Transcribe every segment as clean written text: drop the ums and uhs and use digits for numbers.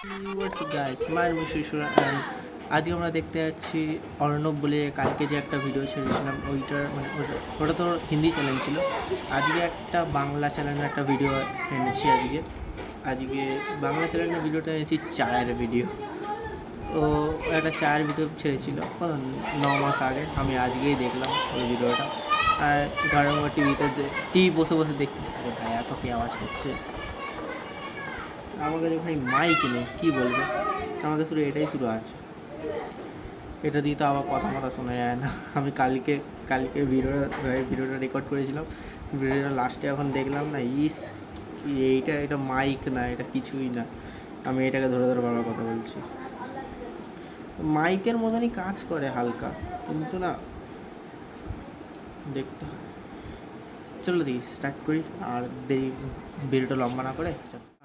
What's guys my name is শিশুরা and আজকে আমরা দেখতে যাচ্ছি অর্ণব বলে কালকে যে একটা ভিডিও ছেড়েছিলাম ওইটার মানে ওটা তো হিন্দি চ্যানেল ছিল। আজকে একটা বাংলা চ্যানেলের একটা ভিডিও এনেছি। আজকে বাংলা চ্যানেলের ভিডিওটা এনেছি চায়ের ভিডিও। ও একটা চায়ের ভিডিও ছেড়েছিল কত 9 মাস আগে। আমি আজকেই দেখলাম ওই ভিডিওটা। আর ঘরের মধ্যে টিভি বসে বসে দেখি, আরে ভাই এত কি আওয়াজ হচ্ছে। আমার কাছে ভাই মাইক নেই, কী বলবো। আমাকে শুধু এটাই শুরু আছে, এটা দিয়ে তো আবার কথা শোনা যায় না। আমি কালকে ভিডিওটা রেকর্ড করেছিলাম, ভিডিওটা লাস্টে এখন দেখলাম না, এটা মাইক না, এটা কিছুই না। আমি এটাকে ধরে বারবার কথা বলছি। মাইকের মতনই কাজ করে হালকা, কিন্তু না দেখতে হয়। চলো দেখি স্টার্ট করি আর ভিডিওটা লম্বা না করে।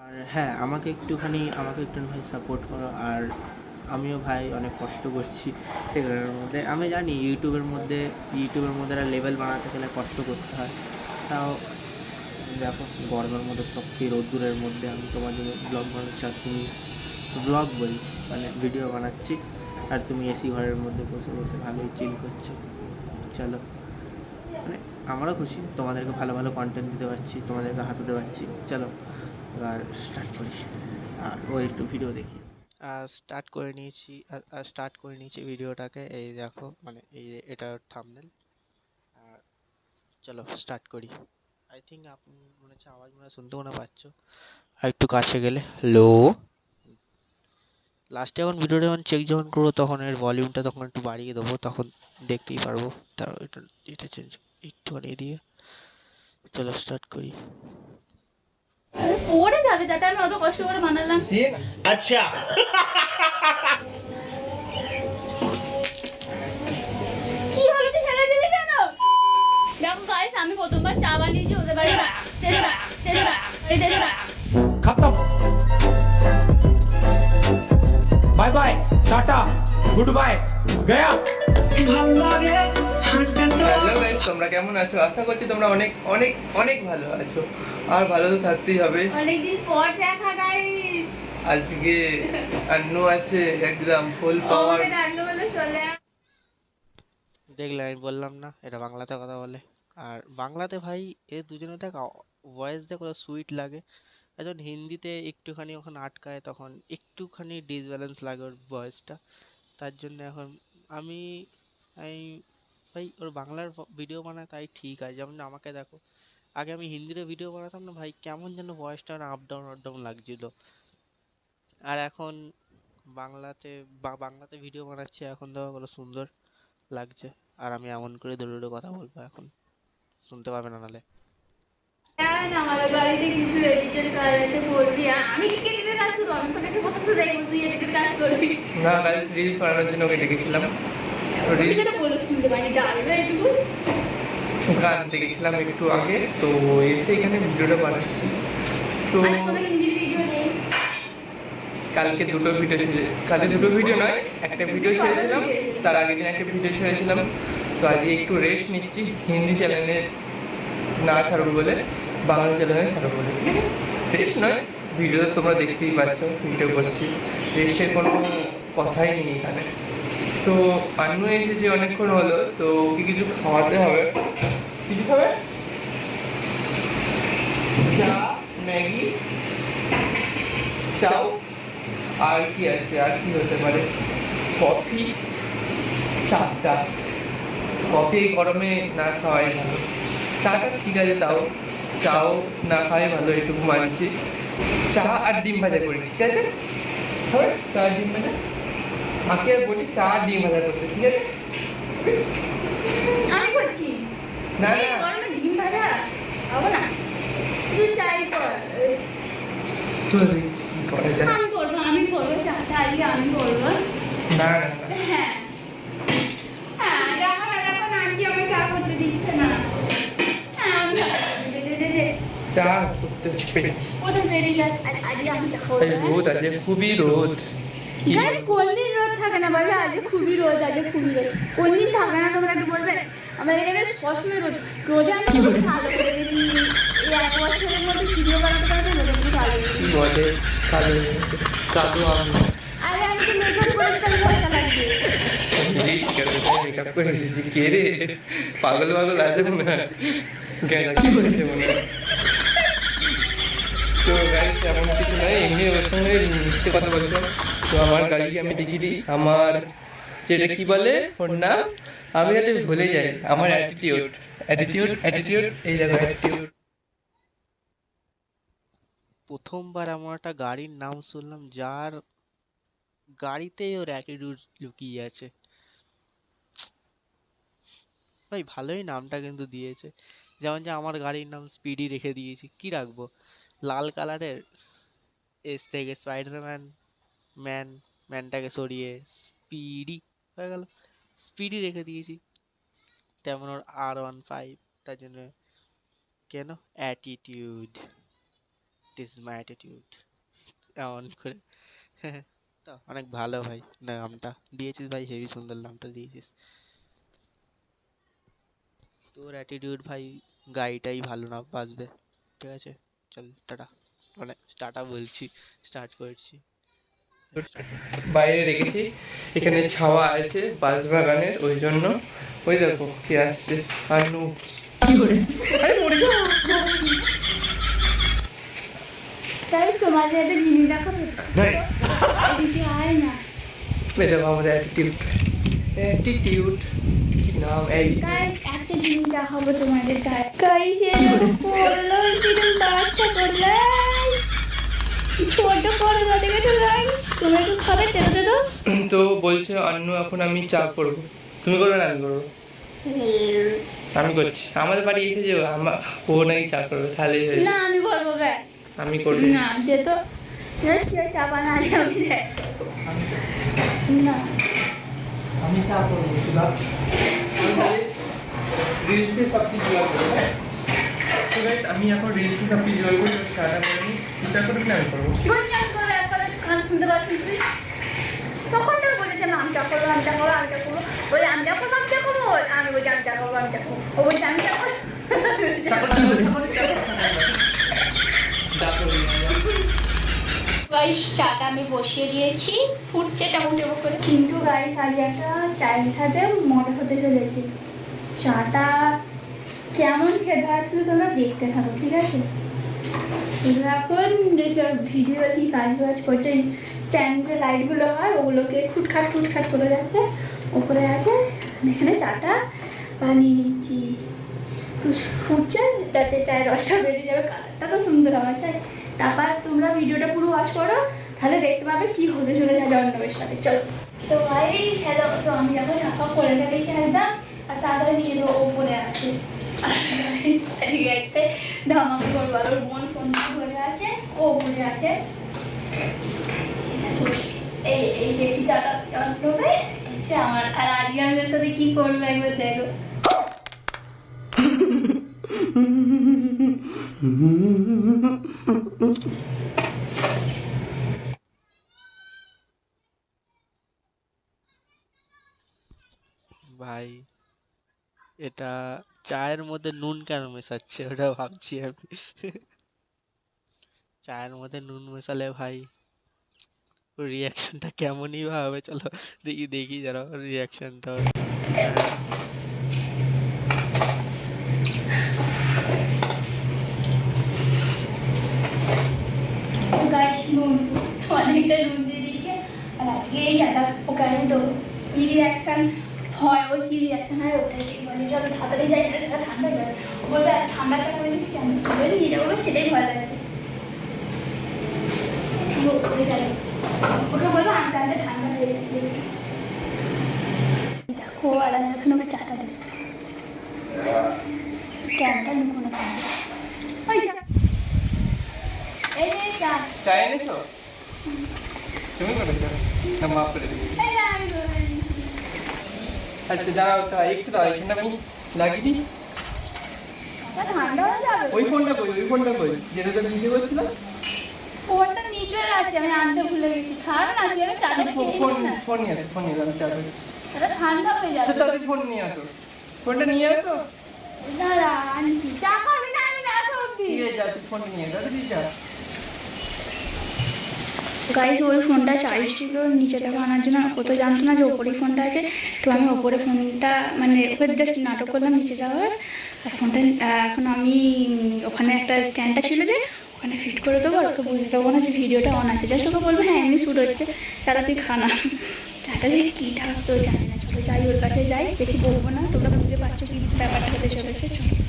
আর হ্যাঁ, আমাকে একটুখানি ভাই সাপোর্ট করো। আর আমিও ভাই অনেক কষ্ট করছি এগুলোর মধ্যে। আমি জানি ইউটিউবের মধ্যে একটা লেভেল বানাতে গেলে কষ্ট করতে হয়। তাও দেখো গরমের মধ্যে প্রকৃতি রোদ্দুরের মধ্যে আমি তোমার জন্য ব্লগ বানাচ্ছি, আর তুমি ব্লগ বলছি মানে ভিডিও বানাচ্ছি, আর তুমি এসি ঘরের মধ্যে বসে বসে ভালোই চিল করছো। চলো, মানে আমারও খুশি, তোমাদেরকে ভালো ভালো কন্টেন্ট দিতে পারছি, তোমাদেরকে হাসাতে পারছি। চলো এবার স্টার্ট করি। আর ওর একটু ভিডিও দেখি। স্টার্ট করে নিয়েছি ভিডিওটাকে। এই দেখো মানে এটা থাম্বনেল। আর চলো স্টার্ট করি। আই থিঙ্ক আপনি মনে হচ্ছে আওয়াজ শুনতেও না পাচ্ছ। আর একটু কাছে গেলে লো লাস্টে যখন ভিডিওটা চেক যখন করবো তখন এর ভলিউমটা তখন একটু বাড়িয়ে দেবো, তখন দেখতেই পারবো। তারপর এটা চেঞ্জ একটু বাড়িয়ে দিয়ে চলো স্টার্ট করি। পড়ে যাবে, যাতে আমি অত কষ্ট করে বানালাম। আচ্ছা কি হলো, তুই ফেলে দিবি কেন? দেখো গাইস, আমি প্রথমবার চা বানিয়েছি ওদের বাড়ি। खत्म bye bye tata good bye गया। হ্যালো গাইস, তোমরা কেমন আছো? আশা করছি তোমরা অনেক অনেক অনেক ভালো আছো, আর ভালো তো থাকতেই হবে। অনেকদিন পর দেখা গাইস। আজকে আন্নু আছে একদম ফুল পাওয়ার। আমাকে ডাকলো বলে চলে। দেখলে আমি বললাম না এটা বাংলাতে কথা বলে। আর বাংলাতে ভাই এ দুজনে দেখ ভয়েস দেখ কত সুইট লাগে। আর যখন হিন্দিতে একটুখানি ওখানে আটকায় তখন একটুখানি ডিসব্যালেন্স লাগে ওর ভয়েসটা। তার জন্য এখন আমি আমি ভাই ওর বাংলার ভিডিও বানায় তাই ঠিক আছে। যেমন আমাকে দেখো, আগে আমি হিন্দিতে ভিডিও বানাতাম না ভাই, কেমন যেন ভয়েসটা আপ ডাউন লাগছিল। আর এখন বাংলাতে ভিডিও বানাচ্ছি, এখন দেখো কত সুন্দর লাগছে। আর আমি এমন করে দূরে কথা বলবো, এখন শুনতে পাবে না নালে। আমাদের বাড়িতে কিছু এডিটের কাজ আছে, করবি। আমি কি এডিটের কাজ করবো? আমি তোকে বসে বসে দেখবো তুই এডিটের কাজ করবি। না গাইস, রিল করানোর জন্য ওকে ডেকেছিলাম। তুই যেটা বলে শুনতে পাইনি, ডালবে একটু। গান দেখেছিলাম একটু আগে, তো এসে এখানে ভিডিওটা বানাচ্ছি। তো আজ কোনো হিন্দি ভিডিও নেই। কালকে দুটো ভিডিও নয়, একটা ভিডিও ছেড়েছিলাম, তার আগের দিন একটা ভিডিও ছেড়েছিলাম। তো আজকে একটু রেস্ট নিচ্ছি, হিন্দি চ্যানেলে না ছাড়বো বলে বাংলা চ্যানেলে ছাড়বো বলে। রেস্ট নয়, ভিডিওতে তোমরা দেখতেই পাচ্ছ ভিডিও করছি, রেস্টের কোনো কথাই নেই এখানে। তো আন্নু এসেছে অনেকক্ষণ হলো, তো ওকে কিছু খাওয়াতে হবে। কিছু খাবে? চা, ম্যাগি, চাও, আর কি আছে, আর কি হতে পারে? কফি, চা। কফি এই গরমে না খাওয়াই ভালো। চাটা ঠিক আছে, চাও না খাওয়াই ভালো, এটুকু মানছি। চা আর ডিম ভাজা করি, ঠিক আছে? হবে চা আর ডিম ভাজা? মাকে বলি চা আর ডিম ভাজা করতে, ঠিক আছে? আমি করছি না এই না, গরমে ডিম ভাজা খাবো না, তুই চাই কর। তো দেখছি কি করে যায়। আমি করবো চাটা আজকে আমি করবো। না না, হ্যাঁ হ্যাঁ, এখন আন্টি আমাকে চা করতে দিচ্ছে না। হ্যাঁ, আমি দে। চা করতে হবে। কোথায় বেরিয়ে যায় আজকে আমি চা করবো। এই রোদ আছে, খুবই রোদ। গাইস, কোনদিন রোদ থাকে না বলে? আজকে খুবই রোদ, কোনদিন থাকে না তোমরা একটু বলবে? আমাদের এখানে সবসময় রোজে আমি ভালো করে এই 1 বছরের মধ্যে ভিডিও বানাতে পারবে, ভালো কি বলে? কাঁদো আমি আরে আমি তো মেকআপ করে তাহলে মজা লাগবে। মেকআপ করে এসেছি কে রে পাগল পাগল আছে মনে হয় জ্ঞান কি করেছে মনে হয় তো গাইস এমন কিছু নয় এমনি ওর সঙ্গে মিথ্যে কথা বলছে তো আমার গাড়িকে আমি দেখিয়ে দিই আমার যেটা কি বলে ওর নাম আমি এটা ভুলে যাই আমার অ্যাটিটিউড এই দেখো অ্যাটিটিউড প্রথমবার এমন একটা গাড়ির নাম শুনলাম যার গাড়িতেই ওর অ্যাটিটিউড লুকিয়ে আছে। ভাই ভালোই নামটা কিন্তু দিয়েছে। যেমন যে আমার গাড়ির নাম স্পিডি রেখে দিয়েছি, কি রাখবো? লাল কালারের এস থেকে স্পাইডারম্যান ম্যান ম্যানটাকে সরিয়ে স্পিডি হয়ে গেল, স্পিডি রেখে দিয়েছি। তেমন ওর R15 তার জন্য কেন attitude, this is my attitude এমন করে। তো অনেক ভালো ভাই নামটা দিয়েছিস ভাই, হেভি সুন্দর নামটা দিয়েছিস। তোর অ্যাটিটিউড ভাই গাড়িটাই ভালো না বাজবে। ঠিক আছে চল টাটা, মানে টাটা বলছি, স্টার্ট করছি। বাইরে রেখেছি এখানে ছাওয়া আছে বাঁশবাগানের ওই জন্য ওই দেখো কে আসছে আনু কি করে আরে মরে গেল গাইস তোমাদের একটা জিনিস দেখাবো, এদিকে আয় না। এই দেখো আমাদের অ্যাটিটিউড কি নাম এই গাইস একটা জিনিস দেখাবো তোমাদের গাইস এরকম করলো কিরকম বাচ্চা করলে ছোট করলো দেখে তো গাইস তুমি একটু খাবে তেতো তেতো। তো বলছে আন্নু এখন আমি চা করবো তুমি করবে না আমি করবো আমি করছি আমাদের বাড়ি এসে যে আমার ও নাকি চা করবে তাহলে না আমি করবো ব্যাস। আমি করবো না দে তো চা বানা আমি দেখ না আমি চা করবো রিলসে সব কিছু জোগাড় করবো হ্যাঁ তো গাইস আমি এখন রিলসে সব কিছু জোগাড় করবো চাটা করে নিই চা করবি না আমি করবো গুঞ্জন করে একবারে গান শুনতে পাচ্ছিস তুই? তখন তো বলেছে আমটা করবো আমটা করবো আমটা করবো বলে আমটা করবো আমটা করবো আমি বলছি আমটা করবো আমটা করবো ও বলছে আমটা করবো। গাইস চাটা আমি বসিয়ে দিয়েছি ফুটছে টমেটো করে, কিন্তু গাইস আজ একটা চায়ের সাথে মজা হতে চলেছে। চাটা কেমন খেতে হয় শুধু তোমরা দেখতে থাকো ঠিক আছে। তোমরা এখন যেসব ভিডিও কি কাজ বাজ করছে স্ট্যান্ডে লাইটগুলো হয় ওগুলোকে খুটখাট করে যাচ্ছে ওপরে আছে, এখানে চাটা বানিয়ে নিচ্ছি ফুটছে যাতে চায়ের রসটা বেরিয়ে যাবে, কালারটা তো সুন্দর হবে চাই। তারপর তোমরা ভিডিওটা পুরো ওয়াচ করো তাহলে দেখতে পাবে কি হতে চলে যায় জন্মের সাথে। চলো তো ভাই হ্যালো, তো আমি যখন ঝাপা করে ফেলেছি একদম আর তাড়াতাড়ি নিয়ে যাবো ওপরে আছে আজকে একটা ধামাকা করবো আর ওর বোন ফোন ধরে আছে ও ওপরে আছে। এই বেশি চাটা চলবে আমার আর আরিয়ানের সাথে কি করবো একবার দেখো। ভাই এটা চায়ের মধ্যে নুন কেন মেশাচ্ছে ওটা ভাবছি আমি। চায়ের মধ্যে নুন মেশালে ভাই রিয়াকশনটা কেমনই বা হবে, চলো দেখি যারা রিয়াকশনটা। গাইস নুন অনেকটা নুন দিয়ে দিয়েছে আর আজকে এই চাটা ওকে আমি দেবো কি রিয়াকশান হয় ওই কি রিয়াকশান হয় ওটাই মানে যত তাড়াতাড়ি যাই না সেটা ঠান্ডা যায় ও বলবে ঠান্ডা চা করে দিচ্ছি কেন বলে নিয়ে যাবো সেটাই ভয় লাগছে। ওকে বলবো আনতে আনতে ঠান্ডা হয়ে যাচ্ছে। দেখো আর আমি এখন ওকে চাটা দিই ক্যানটা লুকোনো থাকে ওই এই যে চা চা এনেছো তুমি করেছো না মাফ করে দিই এই যে আমি করে দিয়েছি। আচ্ছা দাঁড়াও চা একটু দাঁড়াও এখানে আমি লাগিয়ে দিই ঠান্ডা হয়ে যাবে ওই ফোনটা কই যেটা তো ভিডিও করছিল ফোনটা নিচে আছে আমি আনতে ভুলে গেছি খান না দিয়ে চাটা ফোন নিয়ে আসো ফোন নিয়ে আমি চা করি এটা ঠান্ডা হয়ে যাবে। তাদের ফোন নিয়ে আসো ফোনটা নিয়ে আসো দাঁড়া আনছি চা খাবি না আমি না আসো অব্দি ঠিক আছে যা তুই ফোন নিয়ে যা তুই যা গাইস ওই ফোনটা চার্জ ছিল নিচে থেকে আনার জন্য, ও তো জানতো না যে ওপরেই ফোনটা আছে। তো আমি ওপরে ফোনটা মানে ওকে জাস্ট নাটক করলাম নিচে যাওয়ার। আর ফোনটা এখন আমি ওখানে একটা স্ট্যান্ডটা ছিল যে ওখানে ফিট করে দেবো, আর ওকে বুঝতে দেবো না যে ভিডিওটা অন আছে। জাস্ট ওকে বলবো হ্যাঁ এমনি শ্যুট হচ্ছে, চালা তুই খানা। চাটা যে কী থাকতো জানি না, চলো যাই ওর কাছে যাই, বেশি বলবো না, তোমরা বুঝতে পারছো কি ব্যাপারটা হতে চলেছে।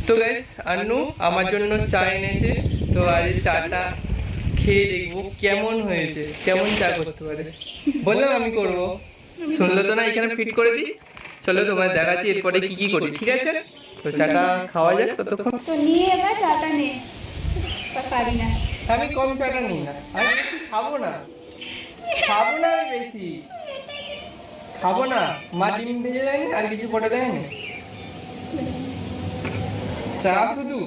তো গাইস আন্নু আমার জন্য চা এনেছে, তো আজ চাটা খেয়ে দেখবো কেমন হয়েছে, কেমন চা করতে পারে। বললাম আমি করব, শুনলে তো না, এখানে ফিট করে দিই। চলো তোমায় দেখাচ্ছি এরপরে কি কি করি, ঠিক আছে? তো চাটা খাওয়া যাক ততক্ষণ। তো নিয়ে এবার চাটা নে, পারি না। আমি কম চাটা নিই না, আমি বেশি খাবো না, খাবো না, আমি বেশি খাবো না। মা ডিম ভেজে দেয়নি, আর কিছু পরে দেয়নি, চা শুধু।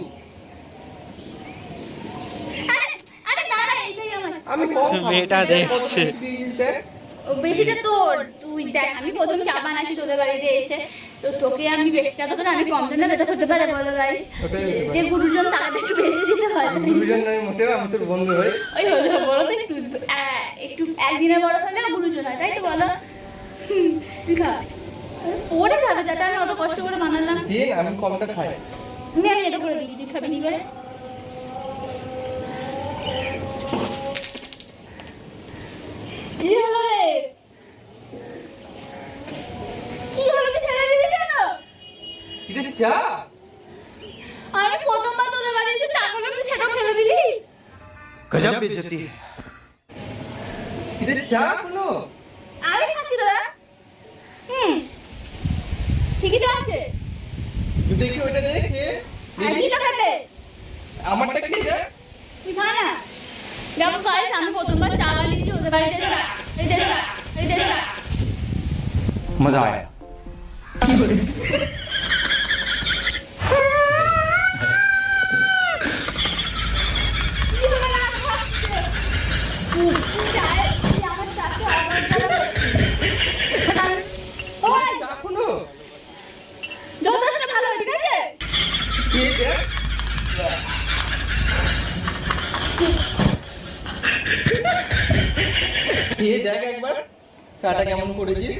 আরে না না এসেই আমার আমি কম মেয়েটা দেখছে। বেশিটা তোর, তুই দেখ আমি প্রথম চা বানাচ্ছি তোদের বাড়িতে এসে, তো তোকে আমি বেশিটা দেবো না, আমি কম দিন না, বেটা হতে পারে বলো গাইস। যে গুরুজন তাকে একটু বেশি দিতে হয়। গুরুজন নয় মোটেও, আমি তোর বন্ধু হই। ওই হলো বলো তো একটু একটু একদিনের বড় হলে গুরুজন হয়, তাই তো বলো? তুই খা, পরে খাবে যাতে আমি অত কষ্ট করে বানালাম। দিয়ে না, আমি কমটা খাই। নে আমি এটা করে দিচ্ছি, তুই খাবি কি করে? কি হলো রে? কি হলো, তুই ফেলে দিবি কেন? এটা চা? আমি প্রথমবার তোদের বাড়িতে চা করলাম, তুই সেটাও ফেলে দিলি? गजब बेइज्जती है। এটা চা কোনো? আমি খাচ্ছি দাদা। ঠিকই তো আছে। তুই দেখি ওইটা দেখে আর কি তো খেতে? আমারটা খেয়ে দেখ। তুই খা না। যেমন গাইস আমি প্রথমবার চা বানিয়েছি ওদের বাড়িতে, এই দেখো এই দেখো। मजा आया। কি বলি? কি হলো না খাচ্ছে? চায় তুই আমার চাকে অর্ডার করে। ওই চা কোনো? যথেষ্ট ভালো ঠিক আছে? খেয়ে দেখ। খেয়ে দেখ একবার চাটা কেমন করেছিস।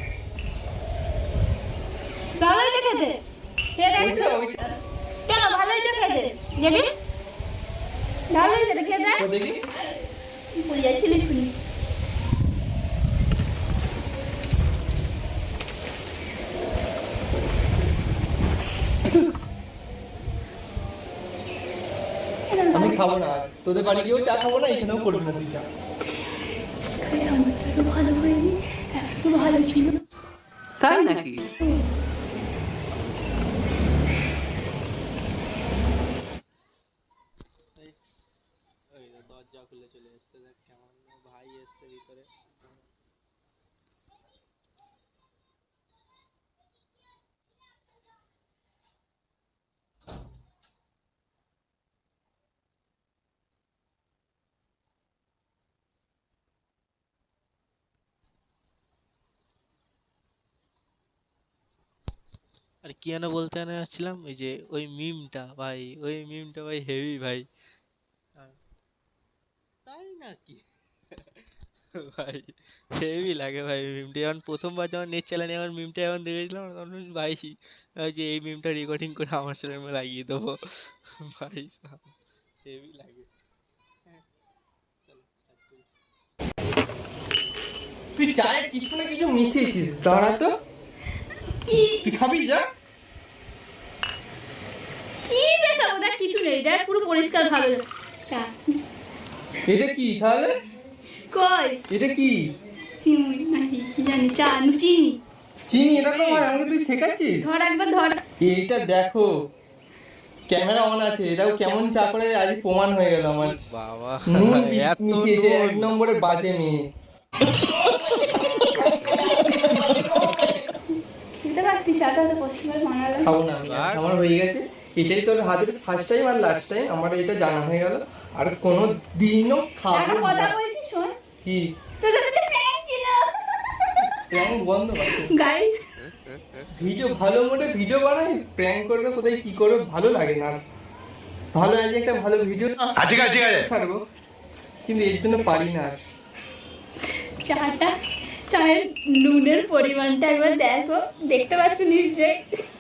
ভালোই তো খেতে। খেয়ে দেখ ওইটা তো। ওইটা কেন ভালোই তো খেতে? দেখি ভালোই খেতে, খেয়ে দেখ। ও দেখি। ভুলে যাচ্ছিলি খুনি। আমি খাবো না, তোদের বাড়ি গিয়েও চা খাবো না, এখানেও করবি না তুই চা। আমার তো ভালো হয়নি, এত ভালো ছিল। তাই নাকি? দরজা খুলে চলে এসছে, দেখ কেমন ভাই এসছে ভিতরে। আর কি যেন বলতে যাচ্ছিলাম, ওই যে ওই মিমটা ভাই, ওই মিমটা ভাই হেভি ভাই। তাই নাকি? ভাই হেভি লাগে ভাই মিমটা। যখন প্রথমবার যখন নেট চালানি আমার মিমটা যখন দেখেছিলাম তখন ভাই ওই যে এই মিমটা রেকর্ডিং করে আমার সাথে আমি লাগিয়ে দেবো ভাই, হেভি লাগে। তুই চায়ে কিছু না কিছু মিশিয়েছিস, দাঁড়া তো। কি তুই খাবি যা। কি বেসাবো, দেখ কিছু নেই, দেখ পুরো পরিষ্কার ভালো চা। এটা কি তাহলে? কই এটা কি? সিমুই নাকি কি জানি, চা চিনি। চিনি? এটা তো ভাই আমাকে তুই শেখাচ্ছিস। ধর একবার ধর। এইটা দেখো, ক্যামেরা অন আছে, এটাও কেমন চা করে আজ প্রমাণ হয়ে গেল আমার। বাবা নুন এত মিশিয়েছে, নুন। এক নম্বরে বাজে মেয়ে। খেতে পারতি চাটা, তো কষ্টবার বানালাম। খাবো না আমি, আমার হয়ে গেছে। এটাই তোর হাতের ফার্স্ট টাইম আর লাস্ট টাইম, আমার এটা জানা হয়ে গেল। আর কোনো দিনও খাবো একটা কথা না। বলছি শোন, কি তোর সাথে প্র্যাঙ্ক ছিল। প্র্যাঙ্ক বন্ধ কর। গাইস ভিডিও ভালো মোডে ভিডিও বানাই, প্র্যাঙ্ক করবে কোথায় কি করবে ভালো লাগে না। ভালো আজ একটা ভালো ভিডিও ঠিক আছে ছাড়বো, কিন্তু এর জন্য পারি না আর। চায়ের নুনের পরিমাণটা একবার দেখো, দেখতে পাচ্ছ নিশ্চয়ই।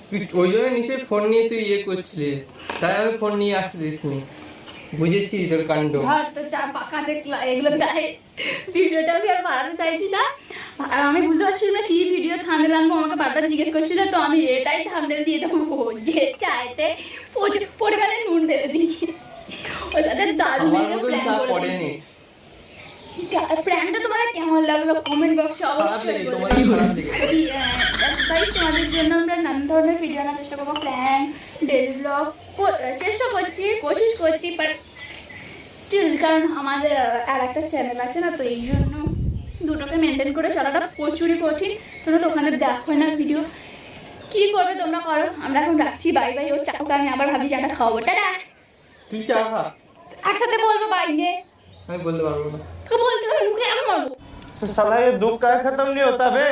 তুই ওই জন্য নিচে ফোন নিয়ে তুই ইয়ে করছিলিস, তাই আমি ফোন নিয়ে আসতে দিসনি। বুঝেছি তোর কাণ্ড। ধর তো চা কাঁচে এগুলো গায়ে ভিডিওটা আমি আর বাড়াতে চাইছি না। আর আমি বুঝতে পারছি না কি ভিডিও থাম্বনেল আনবো, আমাকে বারবার জিজ্ঞেস করছিল, তো আমি এটাই থাম্বনেল দিয়ে দেবো যে চায়েতে প্রচুর পরিমাণে নুন ঢেলে দিয়েছি। ও তাদের দারুণ আমার মতন চা পড়েনি। প্র্যাঙ্কটা তোমার কেমন লাগলো কমেন্ট বক্সে খারাপ অবশ্যই লেগে বলো। তোমার খারাপ লেগে। গাইস তোমাদের জন্য আমরা নানান ধরনের ভিডিও আনার চেষ্টা করবো, প্ল্যান, ডেইলি ব্লগ চেষ্টা করছি, কোশিশ করছি, বাট স্টিল কারণ আমাদের আর একটা চ্যানেল আছে না, তো এই জন্য দুটোকে মেনটেন করে চলাটা প্রচুরই কঠিন। তোমরা তো ওখানে দেখো না ভিডিও, কি করবে তোমরা করো, আমরা এখন রাখছি, বাই বাই। ওর চাকুকে আমি আবার ভাবছি চাটা খাওয়াবো, টাটা। তুই চা খা, একসাথে বলবো বাই নে, আমি বলতে পারবো না। তো বলতে পারবো মুখে এখন বলবো। तो साला ये दुख का खत्म नहीं होता बे।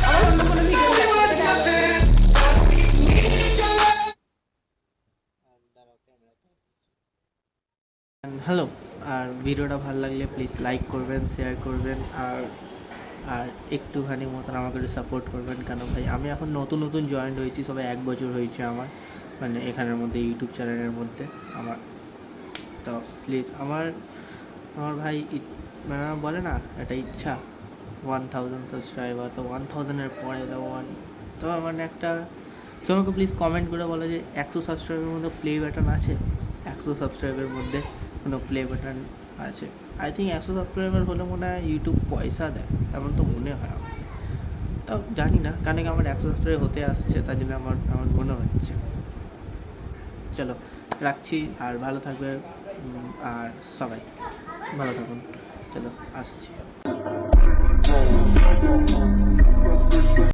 আবার অন্য কোনো ভিডিও হ্যালো, আর ভিডিওটা ভালো লাগলে প্লিজ লাইক করবেন, শেয়ার করবেন, আর আর একটুখানি মতন আমাকে একটু সাপোর্ট করবেন। কেন ভাই আমি এখন নতুন নতুন জয়েন্ট হয়েছি, সবাই 1 বছর হয়েছে আমার, মানে এখানের মধ্যে ইউটিউব চ্যানেলের মধ্যে আমার। তো প্লিজ আমার ভাই মানে বলে না একটা ইচ্ছা 1000 সাবস্ক্রাইবার, তো 1000-এর পরে তো মানে একটা তোমাকে প্লিজ কমেন্ট করে বলো যে 100 সাবস্ক্রাইবের মধ্যে প্লে বাটন আছে, 100 সাবস্ক্রাইবের মধ্যে কোনো প্লে বাটন আছে। আই থিঙ্ক 100 সাবস্ক্রাইবার হলে মনে হয় ইউটিউব পয়সা দেয়, এমন তো মনে হয় আমার। তাও জানি না, কারণ কি আমার 100 সাবস্ক্রাইবার হতে আসছে, তার জন্য আমার মনে হচ্ছে। চলো রাখছি, আর ভালো থাকবে, আর সবাই ভালো থাকুন। চলো আসছি।